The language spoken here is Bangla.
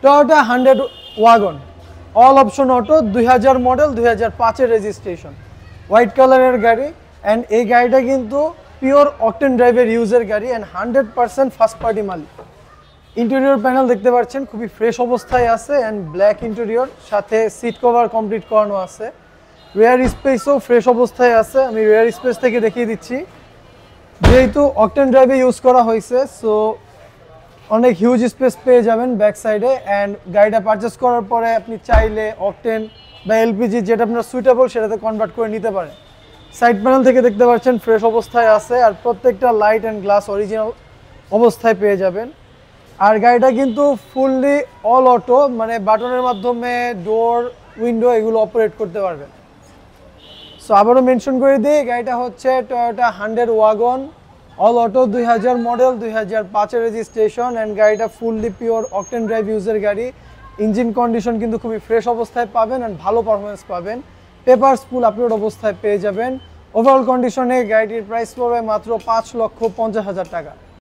Toyota 100 wagon, all option auto, 2000 model, 2005-এর রেজিস্ট্রেশন, হোয়াইট কালারের গাড়ি। অ্যান্ড এই গাড়িটা কিন্তু পিওর অকটেন ড্রাইভের ইউজের গাড়ি and 100% first party Malik. Interior panel দেখতে পাচ্ছেন খুবই ফ্রেশ অবস্থায় আছে অ্যান্ড ব্ল্যাক ইন্টেরিয়র, সাথে সিট কভার কমপ্লিট করানো আছে। রেয়ার স্পেসও ফ্রেশ অবস্থায় আছে, আমি রেয়ার স্পেস থেকে দেখিয়ে দিচ্ছি। যেহেতু অকটেন ড্রাইভে ইউজ করা হয়েছে, সো অনেক হিউজ স্পেস পেয়ে যাবেন ব্যাক সাইডে। অ্যান্ড গাড়িটা পারচেস করার পরে আপনি চাইলে অকটেন বা এলপিজি যেটা আপনার সুইটেবল সেটাতে কনভার্ট করে নিতে পারেন। সাইড প্যানেল থেকে দেখতে পাচ্ছেন ফ্রেশ অবস্থায় আছে, আর প্রত্যেকটা লাইট অ্যান্ড গ্লাস অরিজিনাল অবস্থায় পেয়ে যাবেন। আর গাড়িটা কিন্তু ফুললি অল অটো, মানে বাটনের মাধ্যমে ডোর, উইন্ডো এগুলো অপারেট করতে পারবেন। সো আবারও মেনশন করে দিই, গাড়িটা হচ্ছে Toyota 100 wagon, all auto, 2000 model, 2005-এর রেজিস্ট্রেশন। অ্যান্ড গাড়িটা ফুললি পিওর অকটেন ড্রাইভ ইউজের গাড়ি। ইঞ্জিন কন্ডিশন কিন্তু খুবই ফ্রেশ অবস্থায় পাবেন অ্যান্ড ভালো পারফরমেন্স পাবেন। পেপারস ফুল আপলোড অবস্থায় পেয়ে যাবেন। ওভারঅল কন্ডিশনে গাড়িটির প্রাইস পড়বে মাত্র 5,50,000 টাকা।